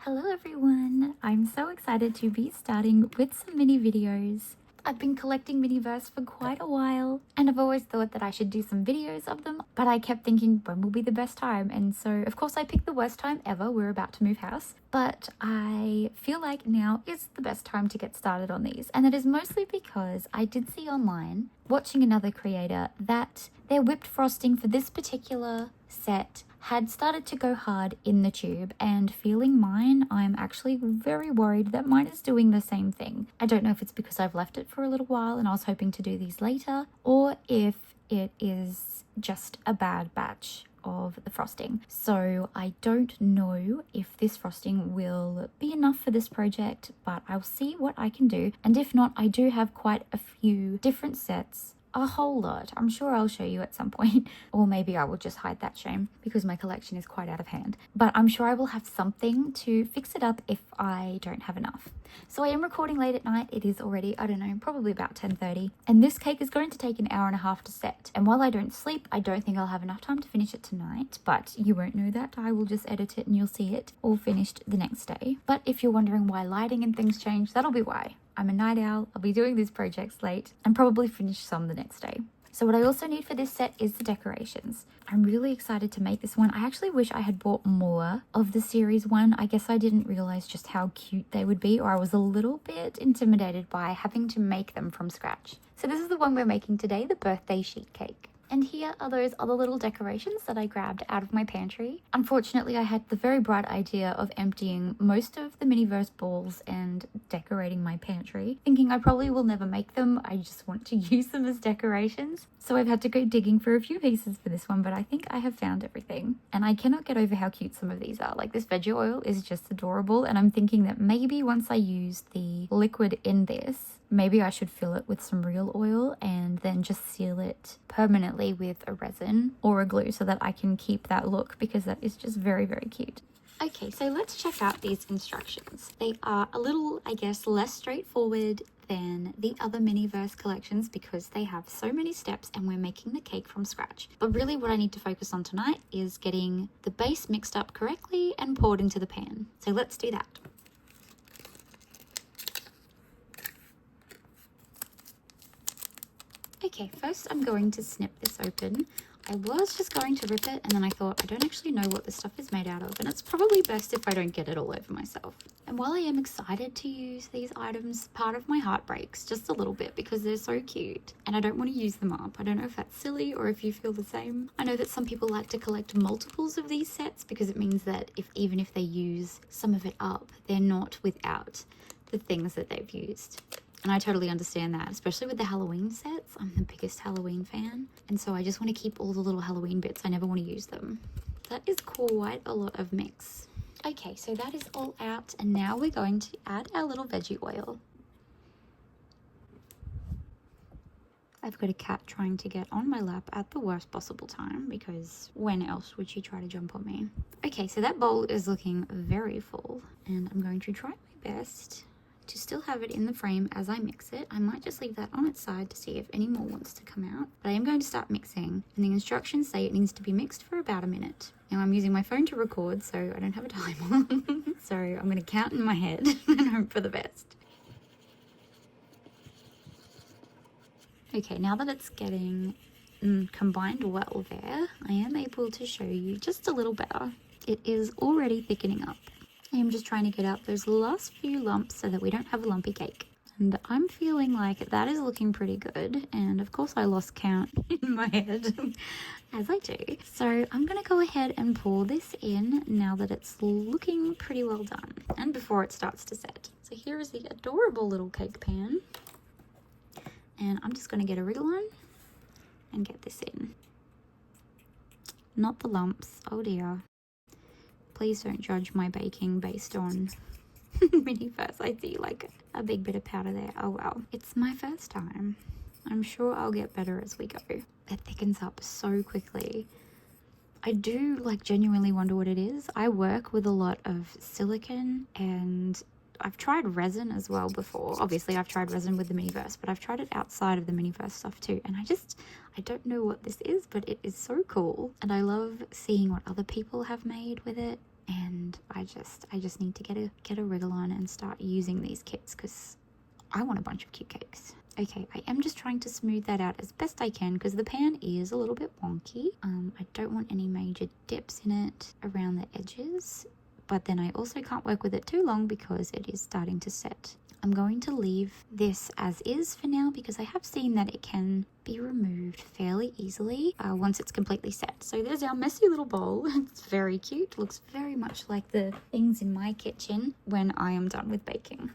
Hello everyone! I'm so excited to be starting with some mini videos. I've been collecting Miniverse for quite a while and I've always thought that I should do some videos of them, but I kept thinking when will be the best time, and so of course I picked the worst time ever. We're about to move house, but I feel like now is the best time to get started on these, and it is mostly because I did see online, watching another creator, that their whipped frosting for this particular set had started to go hard in the tube, and feeling mine, I'm actually very worried that mine is doing the same thing. I don't know if it's because I've left it for a little while and I was hoping to do these later, or if it is just a bad batch of the frosting. So I don't know if this frosting will be enough for this project, but I'll see what I can do, and if not, I do have quite a few different sets. A whole lot. I'm sure I'll show you at some point, or maybe I will just hide that shame because my collection is quite out of hand. But I'm sure I will have something to fix it up if I don't have enough. So I am recording late at night. It is already, I don't know, probably about 10:30, and this cake is going to take an hour and a half to set. And while I don't sleep, I don't think I'll have enough time to finish it tonight, but you won't know that. I will just edit it and you'll see it all finished the next day. But if you're wondering why lighting and things change, that'll be why. I'm a night owl, I'll be doing these projects late, and probably finish some the next day. So what I also need for this set is the decorations. I'm really excited to make this one. I actually wish I had bought more of the series one. I guess I didn't realize just how cute they would be, or I was a little bit intimidated by having to make them from scratch. So this is the one we're making today, the birthday sheet cake. And here are those other little decorations that I grabbed out of my pantry. Unfortunately, I had the very bright idea of emptying most of the Miniverse balls and decorating my pantry, thinking I probably will never make them. I just want to use them as decorations. So I've had to go digging for a few pieces for this one, but I think I have found everything. And I cannot get over how cute some of these are. Like, this veggie oil is just adorable, and I'm thinking that maybe once I use the liquid in this, maybe I should fill it with some real oil and then just seal it permanently with a resin or a glue so that I can keep that look, because that is just very, very cute. Okay, so let's check out these instructions. They are a little, I guess, less straightforward than the other Miniverse collections because they have so many steps and we're making the cake from scratch. But really what I need to focus on tonight is getting the base mixed up correctly and poured into the pan. So let's do that. Okay, first I'm going to snip this open. I was just going to rip it, and then I thought I don't actually know what this stuff is made out of, and it's probably best if I don't get it all over myself. And while I am excited to use these items, part of my heart breaks just a little bit because they're so cute and I don't want to use them up. I don't know if that's silly or if you feel the same. I know that some people like to collect multiples of these sets because it means that even if they use some of it up, they're not without the things that they've used. And I totally understand that, especially with the Halloween sets. I'm the biggest Halloween fan, and so I just want to keep all the little Halloween bits. I never want to use them. That is quite a lot of mix. Okay, so that is all out, and now we're going to add our little veggie oil. I've got a cat trying to get on my lap at the worst possible time, because when else would she try to jump on me? Okay, so that bowl is looking very full, and I'm going to try my best to still have it in the frame as I mix it. I might just leave that on its side to see if any more wants to come out. But I am going to start mixing, and the instructions say it needs to be mixed for about a minute. Now I'm using my phone to record, so I don't have a timer. So I'm going to count in my head and hope for the best. Okay, now that it's getting combined well there, I am able to show you just a little better. It is already thickening up. I am just trying to get out those last few lumps so that we don't have a lumpy cake. And I'm feeling like that is looking pretty good. And of course I lost count in my head, as I do. So I'm going to go ahead and pour this in now that it's looking pretty well done, and before it starts to set. So here is the adorable little cake pan. And I'm just going to get a wriggle on and get this in. Not the lumps, oh dear. Please don't judge my baking based on Miniverse. I see like a big bit of powder there. Oh well. It's my first time. I'm sure I'll get better as we go. It thickens up so quickly. I do like genuinely wonder what it is. I work with a lot of silicone, and I've tried resin as well before. Obviously I've tried resin with the Miniverse, but I've tried it outside of the Miniverse stuff too. And I don't know what this is, but it is so cool. And I love seeing what other people have made with it. and I just need to get a wriggle on and start using these kits because I want a bunch of cute cakes. Okay, I am just trying to smooth that out as best I can because the pan is a little bit wonky. I don't want any major dips in it around the edges, but then I also can't work with it too long because it is starting to set. I'm going to leave this as is for now because I have seen that it can be removed fairly easily once it's completely set. So there's our messy little bowl. It's very cute. Looks very much like the things in my kitchen when I am done with baking.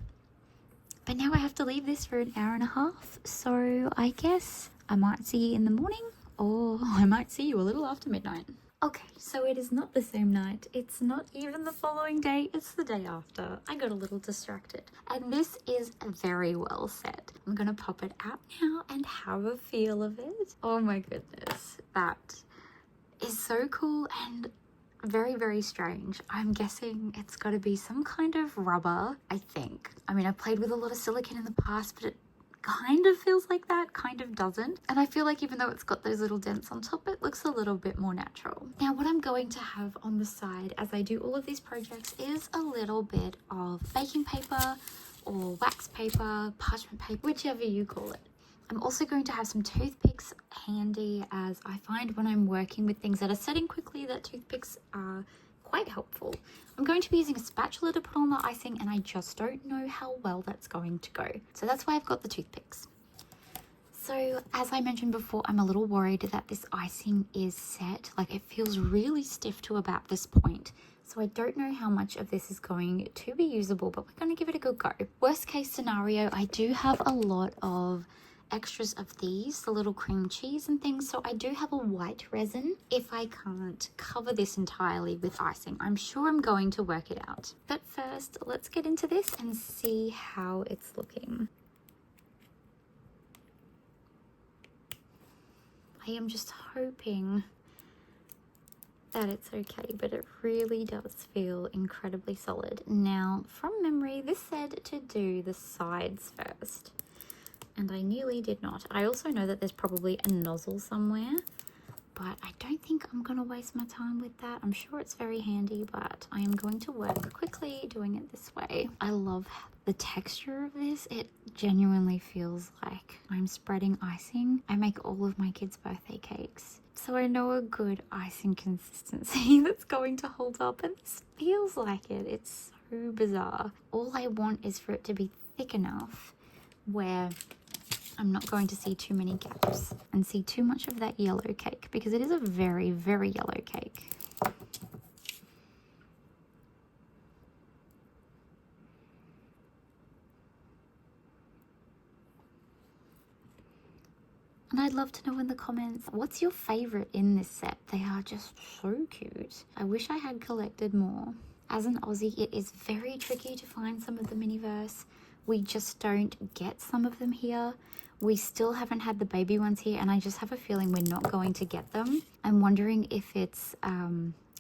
But now I have to leave this for an hour and a half. So I guess I might see you in the morning or I might see you a little after midnight. Okay, so it is not the same night. It's not even the following day. It's the day after. I got a little distracted. And this is very well set. I'm going to pop it out now and have a feel of it. Oh my goodness. That is so cool and very, very strange. I'm guessing it's got to be some kind of rubber, I think. I mean, I've played with a lot of silicone in the past, but it kind of feels like that, kind of doesn't. And I feel like even though it's got those little dents on top, it looks a little bit more natural. Now, what I'm going to have on the side as I do all of these projects is a little bit of baking paper or wax paper, parchment paper, whichever you call it. I'm also going to have some toothpicks handy as I find when I'm working with things that are setting quickly that toothpicks are quite helpful. I'm going to be using a spatula to put on the icing and I just don't know how well that's going to go. So that's why I've got the toothpicks. So as I mentioned before, I'm a little worried that this icing is set. Like it feels really stiff to about this point. So I don't know how much of this is going to be usable, but we're going to give it a good go. Worst case scenario, I do have a lot of extras of these, the little cream cheese and things, so I do have a white resin if I can't cover this entirely with icing. I'm sure I'm going to work it out, but first let's get into this and see how it's looking. I am just hoping that it's okay, but it really does feel incredibly solid. Now, from memory, this said to do the sides first, and I nearly did not. I also know that there's probably a nozzle somewhere, but I don't think I'm gonna waste my time with that. I'm sure it's very handy, but I am going to work quickly doing it this way. I love the texture of this. It genuinely feels like I'm spreading icing. I make all of my kids' birthday cakes, so I know a good icing consistency that's going to hold up, and this feels like it. It's so bizarre. All I want is for it to be thick enough where I'm not going to see too many gaps and see too much of that yellow cake, because it is a very, very yellow cake. And I'd love to know in the comments, what's your favorite in this set? They are just so cute. I wish I had collected more. As an Aussie, it is very tricky to find some of the Miniverse. We just don't get some of them here. We still haven't had the baby ones here, and I just have a feeling we're not going to get them. I'm wondering if it's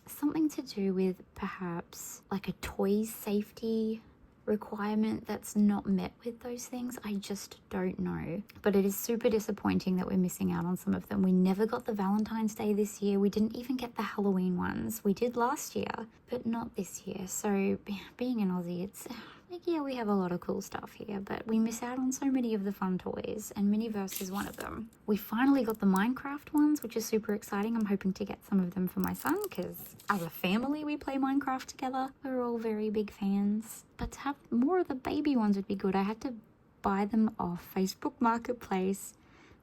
something to do with perhaps like a toy safety requirement that's not met with those things. I just don't know. But it is super disappointing that we're missing out on some of them. We never got the Valentine's Day this year. We didn't even get the Halloween ones. We did last year, but not this year. So being an Aussie, it's like, yeah, we have a lot of cool stuff here, but we miss out on so many of the fun toys, and Miniverse is one of them. We finally got the Minecraft ones, which is super exciting. I'm hoping to get some of them for my son, because as a family, we play Minecraft together. We're all very big fans. But to have more of the baby ones would be good. I had to buy them off Facebook Marketplace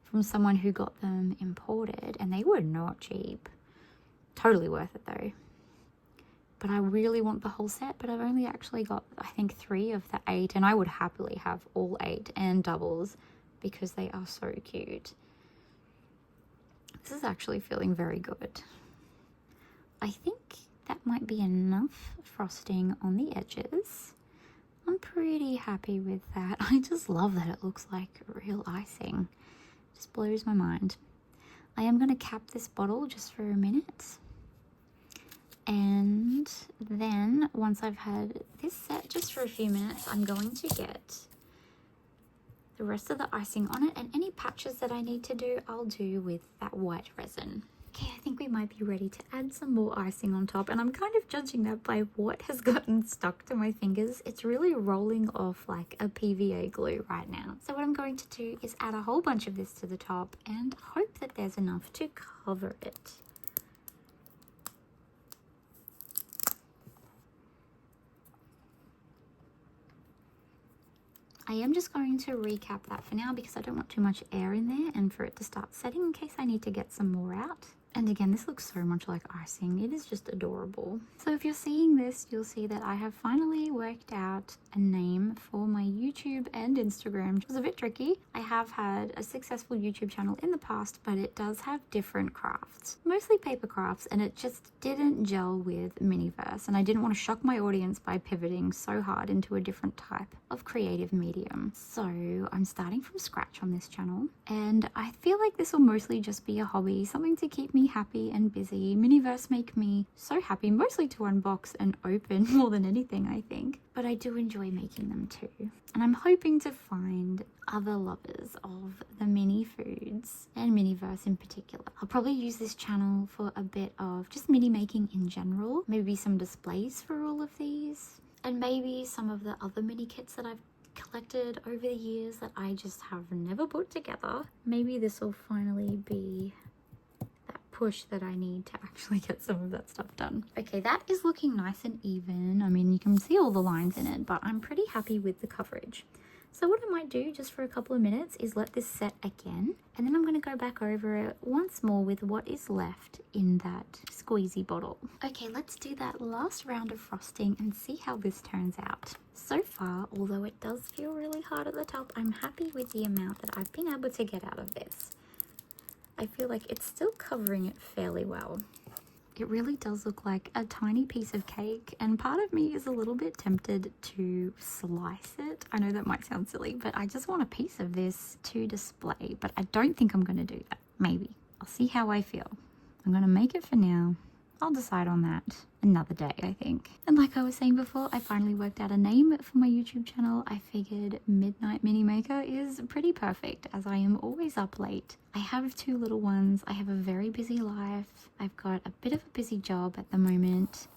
from someone who got them imported, and they were not cheap. Totally worth it though. But I really want the whole set, but I've only actually got, I think, 3 of the 8, and I would happily have all 8 and doubles because they are so cute. This is actually feeling very good. I think that might be enough frosting on the edges. I'm pretty happy with that. I just love that it looks like real icing. It just blows my mind. I am going to cap this bottle just for a minute. And then once I've had this set just for a few minutes, I'm going to get the rest of the icing on it, and any patches that I need to do, I'll do with that white resin. Okay, I think we might be ready to add some more icing on top, and I'm kind of judging that by what has gotten stuck to my fingers. It's really rolling off like a PVA glue right now. So what I'm going to do is add a whole bunch of this to the top and hope that there's enough to cover it. I am just going to recap that for now because I don't want too much air in there and for it to start setting in case I need to get some more out. And again, this looks so much like icing. It is just adorable. So if you're seeing this, you'll see that I have finally worked out a name for my YouTube and Instagram. It was a bit tricky. I have had a successful YouTube channel in the past, but it does have different crafts, mostly paper crafts, and it just didn't gel with Miniverse. And I didn't want to shock my audience by pivoting so hard into a different type of creative medium. So I'm starting from scratch on this channel, and I feel like this will mostly just be a hobby, something to keep me happy and busy. Miniverse make me so happy, mostly to unbox and open more than anything, I think. But I do enjoy making them too. And I'm hoping to find other lovers of the mini foods and Miniverse in particular. I'll probably use this channel for a bit of just mini making in general, maybe some displays for all of these, and maybe some of the other mini kits that I've collected over the years that I just have never put together. Maybe this will finally be push that I need to actually get some of that stuff done. Okay, that is looking nice and even. I mean, you can see all the lines in it, but I'm pretty happy with the coverage. So what I might do just for a couple of minutes is let this set again, and then I'm going to go back over it once more with what is left in that squeezy bottle. Okay, let's do that last round of frosting and see how this turns out. So far, although it does feel really hard at the top, I'm happy with the amount that I've been able to get out of this. I feel like it's still covering it fairly well. It really does look like a tiny piece of cake, and part of me is a little bit tempted to slice it. I know that might sound silly, but I just want a piece of this to display, but I don't think I'm going to do that. Maybe. I'll see how I feel. I'm going to make it for now. I'll decide on that another day, I think. And like I was saying before, I finally worked out a name for my YouTube channel. I figured Midnight Mini Maker is pretty perfect as I am always up late. I have 2 little ones. I have a very busy life. I've got a bit of a busy job at the moment.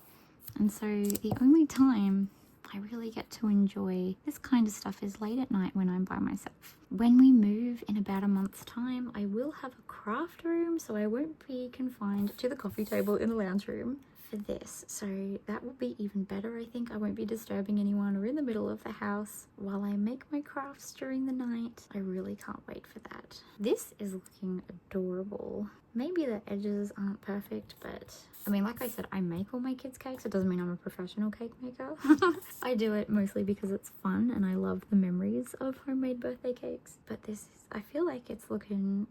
And so the only time I really get to enjoy this kind of stuff is late at night when I'm by myself. When we move in about a month's time, I will have a craft room, so I won't be confined to the coffee table in the lounge room for this. So that will be even better, I think. I won't be disturbing anyone or in the middle of the house while I make my crafts during the night. I really can't wait for that. This is looking adorable. Maybe the edges aren't perfect, but I mean, like I said, I make all my kids' cakes. It doesn't mean I'm a professional cake maker. I do it mostly because it's fun and I love the memories of homemade birthday cakes. But this is, I feel like it's looking,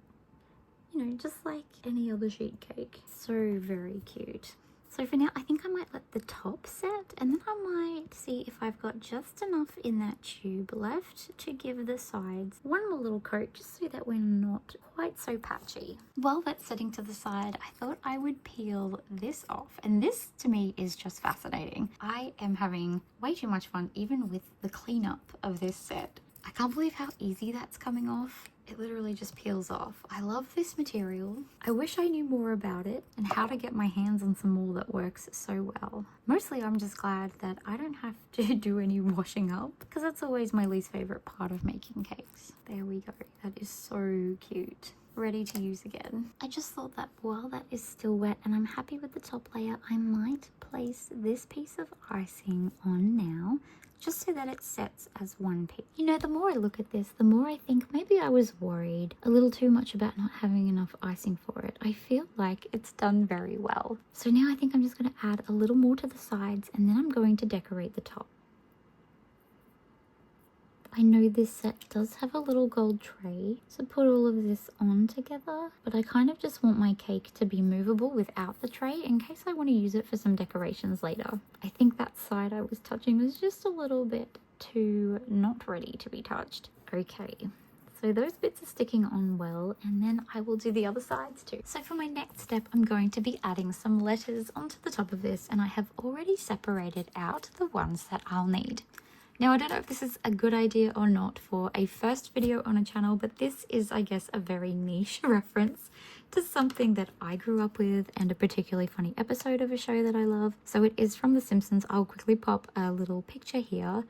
you know, just like any other sheet cake. So very cute. So for now, I think I might let the top set, and then I might see if I've got just enough in that tube left to give the sides one more little coat, just so that we're not quite so patchy. While that's setting to the side, I thought I would peel this off, and this to me is just fascinating. I am having way too much fun even with the cleanup of this set. I can't believe how easy that's coming off. It literally just peels off. I love this material. I wish I knew more about it and how to get my hands on some more that works so well. Mostly I'm just glad that I don't have to do any washing up, because that's always my least favorite part of making cakes. There we go. That is so cute. Ready to use again. I just thought that while that is still wet and I'm happy with the top layer, I might place this piece of icing on now, just so that it sets as one piece. You know, the more I look at this, the more I think maybe I was worried a little too much about not having enough icing for it. I feel like it's done very well. So now I think I'm just going to add a little more to the sides, and then I'm going to decorate the top. I know this set does have a little gold tray to put all of this on together, but I kind of just want my cake to be movable without the tray in case I want to use it for some decorations later. I think that side I was touching was just a little bit too not ready to be touched. Okay, so those bits are sticking on well, and then I will do the other sides too. So for my next step, I'm going to be adding some letters onto the top of this, and I have already separated out the ones that I'll need. Now, I don't know if this is a good idea or not for a first video on a channel, but this is, I guess, a very niche reference to something that I grew up with and a particularly funny episode of a show that I love. So it is from The Simpsons. I'll quickly pop a little picture here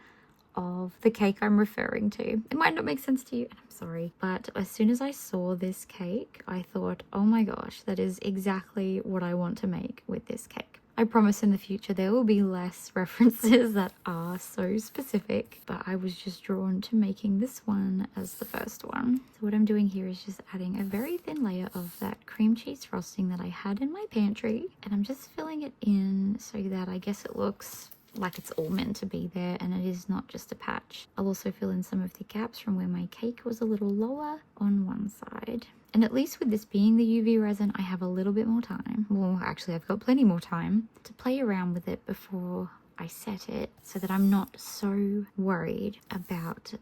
of the cake I'm referring to. It might not make sense to you, and I'm sorry, but as soon as I saw this cake, I thought, oh my gosh, that is exactly what I want to make with this cake. I promise in the future there will be less references that are so specific, but I was just drawn to making this one as the first one. So what I'm doing here is just adding a very thin layer of that cream cheese frosting that I had in my pantry, and I'm just filling it in so that I guess it looks like it's all meant to be there and it is not just a patch. I'll also fill in some of the gaps from where my cake was a little lower on one side. And at least with this being the UV resin, I have a little bit more time. Well, actually, I've got plenty more time to play around with it before I set it so that I'm not so worried about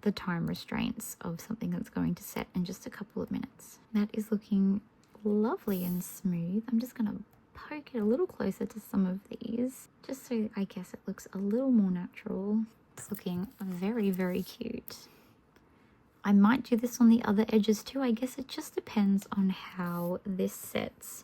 the time restraints of something that's going to set in just a couple of minutes. That is looking lovely and smooth. I'm just going to poke it a little closer to some of these just so I guess it looks a little more natural. It's looking very, very cute. I might do this on the other edges too. I guess it just depends on how this sets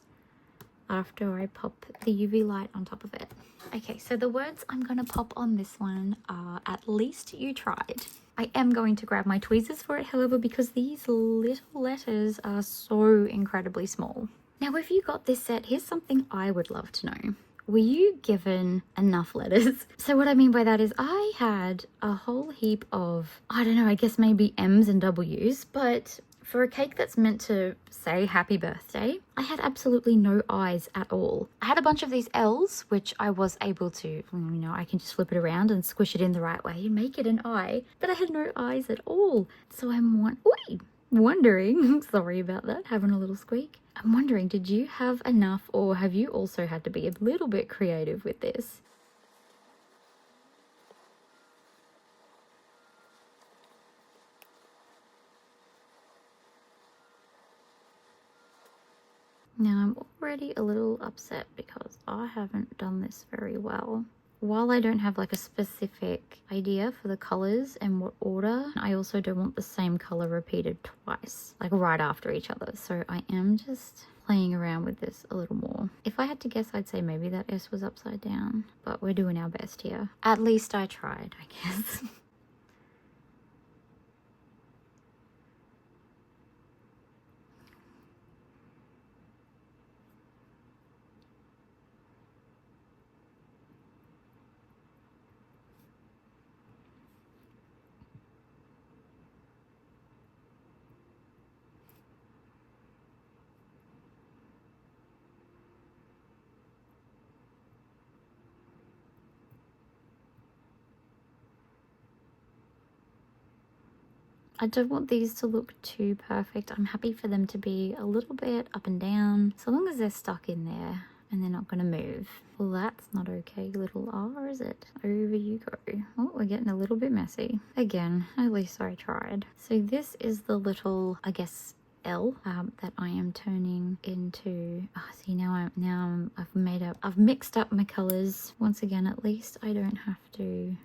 after I pop the UV light on top of it. Okay, so the words I'm going to pop on this one are "at least you tried." I am going to grab my tweezers for it, however, because these little letters are so incredibly small. Now, if you got this set, here's something I would love to know. Were you given enough letters? So what I mean by that is I had a whole heap of, I don't know, I guess maybe M's and W's, but for a cake that's meant to say happy birthday, I had absolutely no I's at all. I had a bunch of these L's, which I was able to, I can just flip it around and squish it in the right way and make it an I, but I had no I's at all. So I'm wondering, sorry about that, having a little squeak. I'm wondering, did you have enough or have you also had to be a little bit creative with this? Now I'm already a little upset because I haven't done this very well. While I don't have like a specific idea for the colors and what order, I also don't want the same color repeated twice, like right after each other. So I am just playing around with this a little more. If I had to guess, I'd say maybe that S was upside down, but we're doing our best here. At least I tried, I guess. I don't want these to look too perfect. I'm happy for them to be a little bit up and down, so long as they're stuck in there and they're not going to move. Well, that's not okay, little R, is it? Over you go. Oh, we're getting a little bit messy. Again, at least I tried. So this is the little, I guess, L that I am turning into. Oh, see, I've mixed up my colors. Once again, at least I don't have to.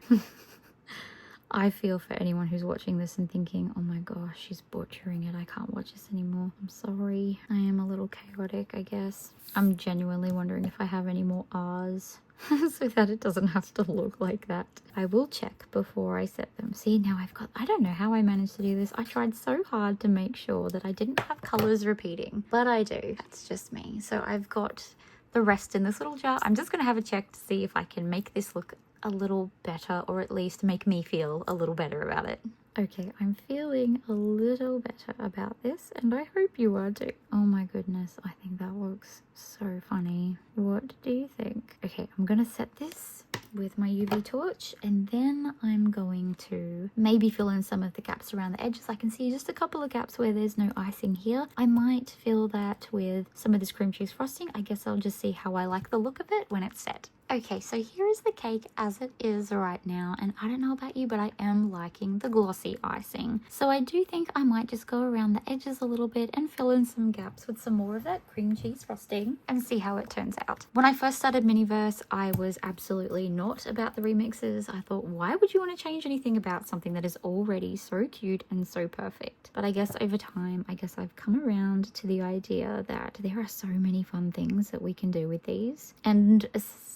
I feel for anyone who's watching this and thinking, oh my gosh, she's butchering it. I can't watch this anymore. I'm sorry. I am a little chaotic, I guess. I'm genuinely wondering if I have any more R's so that it doesn't have to look like that. I will check before I set them. See, now I don't know how I managed to do this. I tried so hard to make sure that I didn't have colors repeating, but I do. That's just me. So I've got the rest in this little jar. I'm just going to have a check to see if I can make this look a little better, or at least make me feel a little better about it. Okay, I'm feeling a little better about this, and I hope you are too. Oh my goodness, I think that looks so funny. What do you think? Okay, I'm gonna set this with my UV torch, and then I'm going to maybe fill in some of the gaps around the edges. I can see just a couple of gaps where there's no icing here. I might fill that with some of this cream cheese frosting. I guess I'll just see how I like the look of it when it's set. Okay, so here is the cake as it is right now, and I don't know about you, but I am liking the glossy icing. So I do think I might just go around the edges a little bit and fill in some gaps with some more of that cream cheese frosting and see how it turns out. When I first started Miniverse, I was absolutely not about the remixes. I thought, why would you want to change anything about something that is already so cute and so perfect? But I guess over time, I've come around to the idea that there are so many fun things that we can do with these, and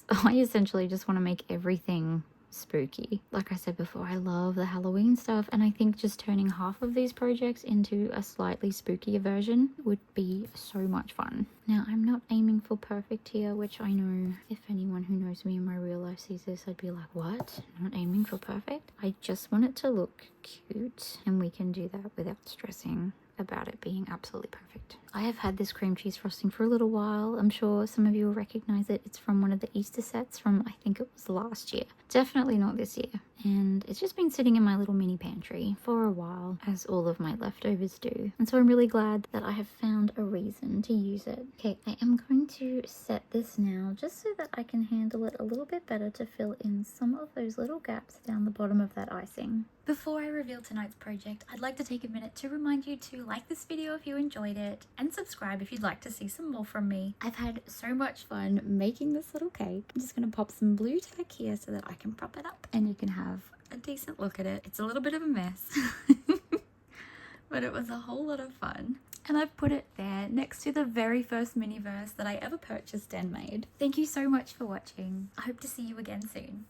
I essentially just want to make everything spooky. Like I said before, I love the Halloween stuff, and I think just turning half of these projects into a slightly spookier version would be so much fun. Now, I'm not aiming for perfect here, which I know if anyone who knows me in my real life sees this, I'd be like, what? Not aiming for perfect? I just want it to look cute, and we can do that without stressing about it being absolutely perfect. I have had this cream cheese frosting for a little while. I'm sure some of you will recognize it. It's from one of the Easter sets from, I think it was last year. Definitely not this year. And it's just been sitting in my little mini pantry for a while, as all of my leftovers do. And so I'm really glad that I have found a reason to use it. Okay, I am going to set this now just so that I can handle it a little bit better to fill in some of those little gaps down the bottom of that icing. Before I reveal tonight's project, I'd like to take a minute to remind you to like this video if you enjoyed it, and subscribe if you'd like to see some more from me. I've had so much fun making this little cake. I'm just going to pop some blue tack here so that I can prop it up and you can have a decent look at it. It's a little bit of a mess, but it was a whole lot of fun. And I've put it there next to the very first Miniverse that I ever purchased and made. Thank you so much for watching. I hope to see you again soon.